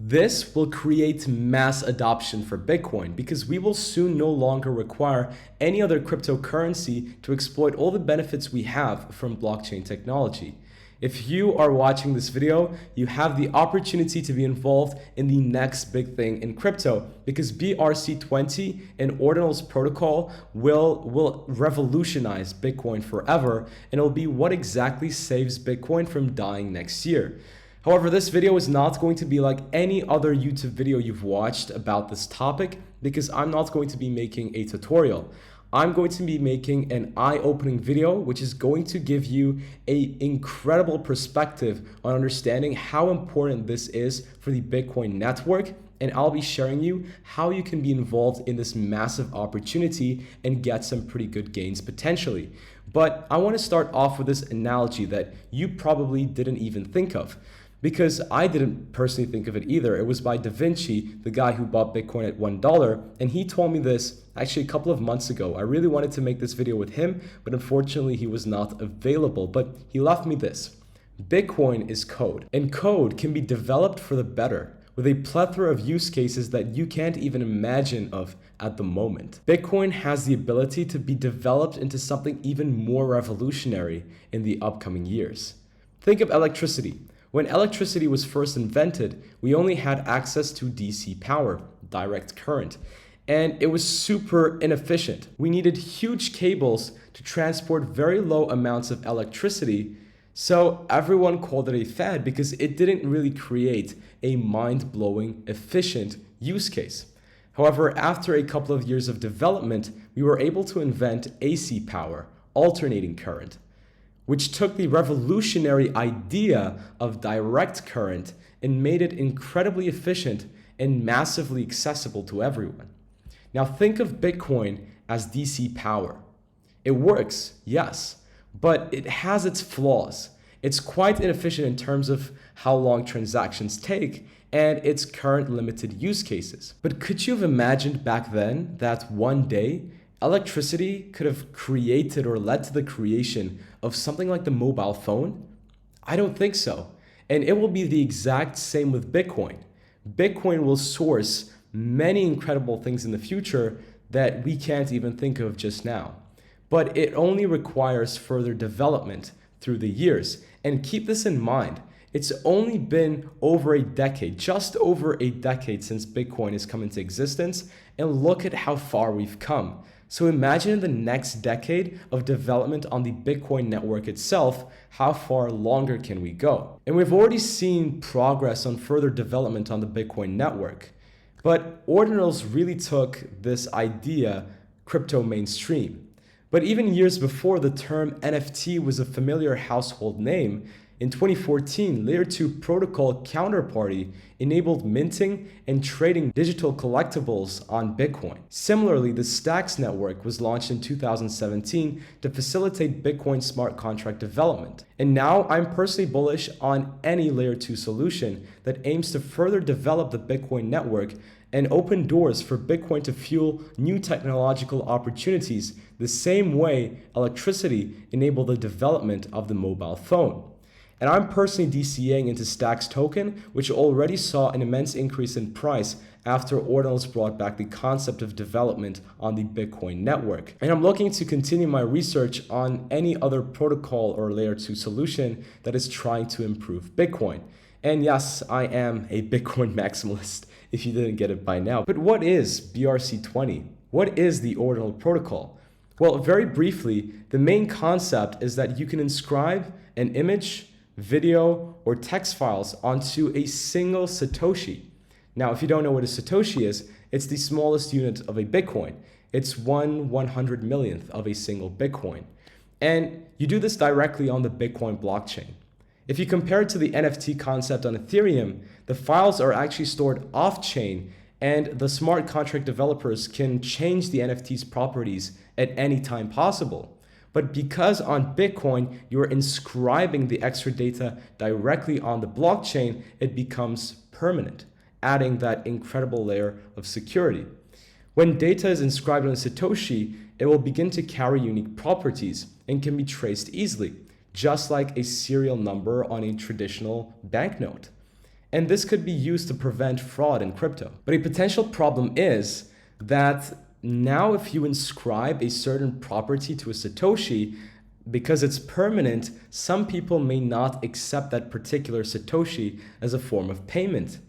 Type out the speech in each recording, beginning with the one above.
This will create mass adoption for Bitcoin because we will soon no longer require any other cryptocurrency to exploit all the benefits we have from blockchain technology. If you are watching this video, you have the opportunity to be involved in the next big thing in crypto because BRC20 and Ordinals protocol will revolutionize Bitcoin forever, and it'll be what exactly saves Bitcoin from dying next year. However, this video is not going to be like any other YouTube video you've watched about this topic because I'm not going to be making a tutorial. I'm going to be making an eye-opening video which is going to give you an incredible perspective on understanding how important this is for the Bitcoin network, and I'll be sharing you how you can be involved in this massive opportunity and get some pretty good gains potentially. But I want to start off with this analogy that you probably didn't even think of, because I didn't personally think of it either. It was by Da Vinci, the guy who bought Bitcoin at $1, and he told me this actually a couple of months ago. I really wanted to make this video with him, but unfortunately he was not available. But he left me this: Bitcoin is code, and code can be developed for the better with a plethora of use cases that you can't even imagine of at the moment. Bitcoin has the ability to be developed into something even more revolutionary in the upcoming years. Think of electricity. When electricity was first invented, we only had access to DC power, direct current, and it was super inefficient. We needed huge cables to transport very low amounts of electricity, so everyone called it a fad because it didn't really create a mind-blowing, efficient use case. However, after a couple of years of development, we were able to invent AC power, alternating current, which took the revolutionary idea of direct current and made it incredibly efficient and massively accessible to everyone. Now think of Bitcoin as DC power. It works, yes, but it has its flaws. It's quite inefficient in terms of how long transactions take and its current limited use cases. But could you have imagined back then that one day electricity could have created or led to the creation of something like the mobile phone? I don't think so. And it will be the exact same with Bitcoin. Bitcoin will source many incredible things in the future that we can't even think of just now. But it only requires further development through the years. And keep this in mind, it's only been over a decade, just over a decade since Bitcoin has come into existence, and look at how far we've come. So imagine the next decade of development on the Bitcoin network itself, how far longer can we go? And we've already seen progress on further development on the Bitcoin network. But Ordinals really took this idea crypto mainstream. But even years before the term NFT was a familiar household name, in 2014, Layer 2 protocol Counterparty enabled minting and trading digital collectibles on Bitcoin. Similarly, the Stacks network was launched in 2017 to facilitate Bitcoin smart contract development. And now I'm personally bullish on any Layer 2 solution that aims to further develop the Bitcoin network and open doors for Bitcoin to fuel new technological opportunities the same way electricity enabled the development of the mobile phone. And I'm personally DCAing into Stacks token, which already saw an immense increase in price after Ordinals brought back the concept of development on the Bitcoin network. And I'm looking to continue my research on any other protocol or Layer 2 solution that is trying to improve Bitcoin. And yes, I am a Bitcoin maximalist, if you didn't get it by now. But what is BRC20? What is the Ordinal protocol? Well, very briefly, the main concept is that you can inscribe an image, video, or text files onto a single Satoshi. Now, if you don't know what a Satoshi is, it's the smallest unit of a Bitcoin. It's 1/100 millionth of a single Bitcoin. And you do this directly on the Bitcoin blockchain. If you compare it to the NFT concept on Ethereum, the files are actually stored off-chain, and the smart contract developers can change the NFT's properties at any time possible. But because on Bitcoin, you're inscribing the extra data directly on the blockchain, it becomes permanent, adding that incredible layer of security. When data is inscribed on a Satoshi, it will begin to carry unique properties and can be traced easily, just like a serial number on a traditional banknote. And this could be used to prevent fraud in crypto. But a potential problem is that now if you inscribe a certain property to a Satoshi, because it's permanent, some people may not accept that particular Satoshi as a form of payment.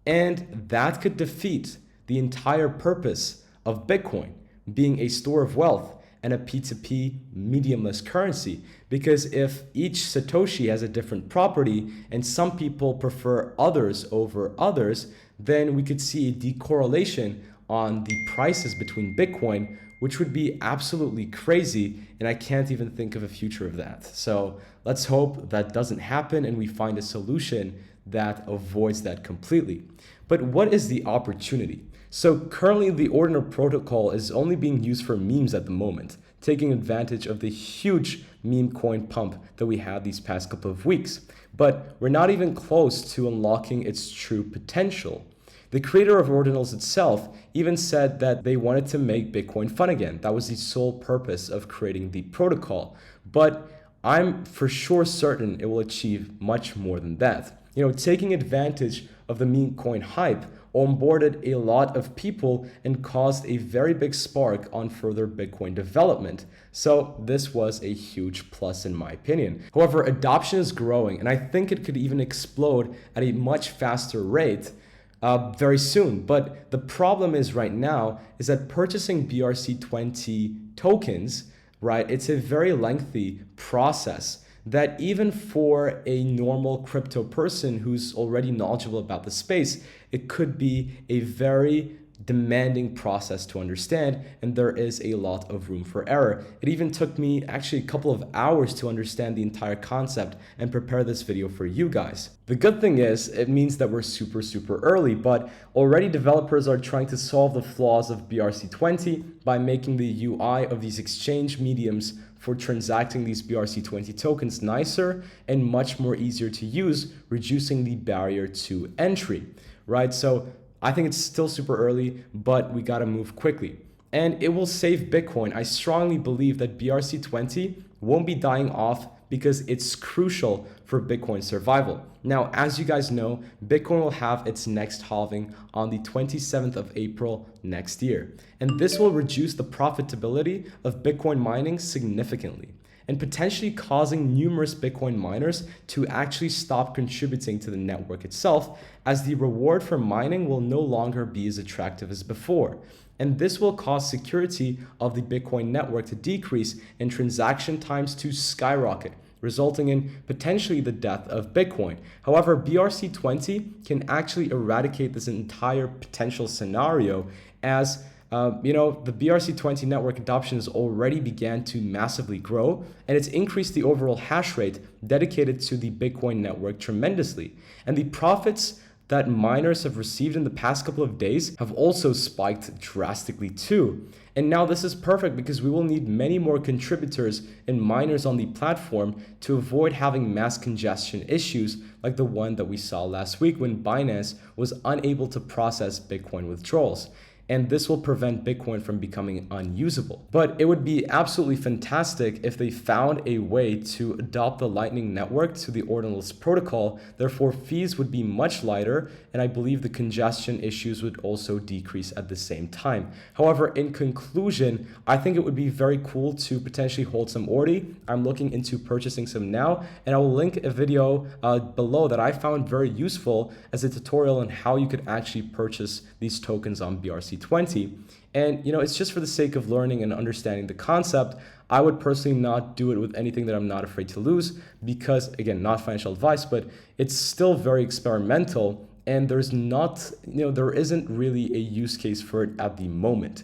And that could defeat the entire purpose of Bitcoin being a store of wealth and a P2P mediumless currency. Because if each Satoshi has a different property and some people prefer others over others, then we could see a decorrelation on the prices between Bitcoin, which would be absolutely crazy. And I can't even think of a future of that. So let's hope that doesn't happen and we find a solution that avoids that completely. But what is the opportunity? So currently the Ordinal protocol is only being used for memes at the moment, taking advantage of the huge meme coin pump that we had these past couple of weeks. But we're not even close to unlocking its true potential. The creator of Ordinals itself even said that they wanted to make Bitcoin fun again. That was the sole purpose of creating the protocol. But I'm for sure certain it will achieve much more than that. Taking advantage of the meme coin hype onboarded a lot of people and caused a very big spark on further Bitcoin development. So this was a huge plus in my opinion. However, adoption is growing and I think it could even explode at a much faster rate very soon. But the problem is right now is that purchasing BRC20 tokens, right, it's a very lengthy process that even for a normal crypto person who's already knowledgeable about the space, it could be a very demanding process to understand, and there is a lot of room for error. It even took me actually a couple of hours to understand the entire concept and prepare this video for you guys. The good thing is it means that we're super early, but already developers are trying to solve the flaws of BRC20 by making the UI of these exchange mediums for transacting these BRC20 tokens nicer and much more easier to use, reducing the barrier to entry, right? So I think it's still super early, but we gotta move quickly. And it will save Bitcoin. I strongly believe that BRC20 won't be dying off because it's crucial for Bitcoin survival. Now, as you guys know, Bitcoin will have its next halving on the 27th of April next year. And this will reduce the profitability of Bitcoin mining significantly and potentially causing numerous Bitcoin miners to actually stop contributing to the network itself, as the reward for mining will no longer be as attractive as before. And this will cause security of the Bitcoin network to decrease and transaction times to skyrocket, resulting in potentially the death of Bitcoin. However, BRC20 can actually eradicate this entire potential scenario, as the BRC20 network adoption has already began to massively grow, and it's increased the overall hash rate dedicated to the Bitcoin network tremendously. And the profits that miners have received in the past couple of days have also spiked drastically too. And now this is perfect because we will need many more contributors and miners on the platform to avoid having mass congestion issues like the one that we saw last week when Binance was unable to process Bitcoin withdrawals. And this will prevent Bitcoin from becoming unusable. But it would be absolutely fantastic if they found a way to adopt the Lightning Network to the Ordinals protocol. Therefore, fees would be much lighter, and I believe the congestion issues would also decrease at the same time. However, in conclusion, I think it would be very cool to potentially hold some Ordi. I'm looking into purchasing some now, and I will link a video below that I found very useful as a tutorial on how you could actually purchase these tokens on BRC20. And it's just for the sake of learning and understanding the concept. I would personally not do it with anything that I'm not afraid to lose, because again, not financial advice, but it's still very experimental, and there isn't really a use case for it at the moment.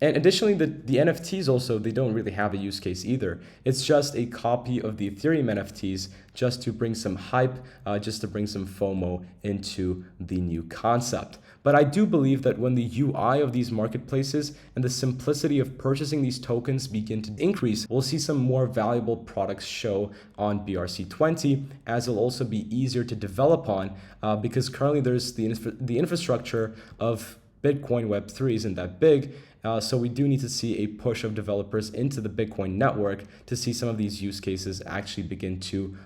And additionally, the NFTs also, they don't really have a use case either. It's just a copy of the Ethereum NFTs just to bring some hype, just to bring some FOMO into the new concept. But I do believe that when the UI of these marketplaces and the simplicity of purchasing these tokens begin to increase, we'll see some more valuable products show on BRC20, as it'll also be easier to develop on, because currently there's the infrastructure of Bitcoin Web3 isn't that big. So we do need to see a push of developers into the Bitcoin network to see some of these use cases actually begin to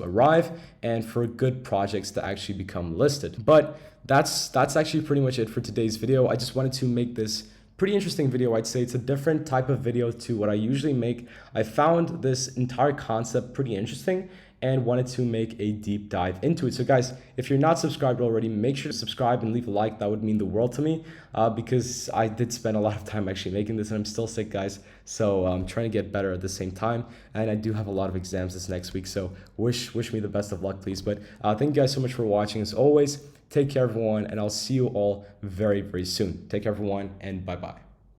arrive, and for good projects to actually become listed. But that's actually pretty much it for today's video. I just wanted to make this pretty interesting video. I'd say it's a different type of video to what I usually make. I found this entire concept pretty interesting and wanted to make a deep dive into it. So guys, if you're not subscribed already, make sure to subscribe and leave a like. That would mean the world to me, because I did spend a lot of time actually making this, and I'm still sick, guys. So I'm trying to get better at the same time, and I do have a lot of exams this next week, so wish me the best of luck, please. But thank you guys so much for watching. As always, take care, everyone, and I'll see you all very, very soon. Take care, everyone, and bye-bye.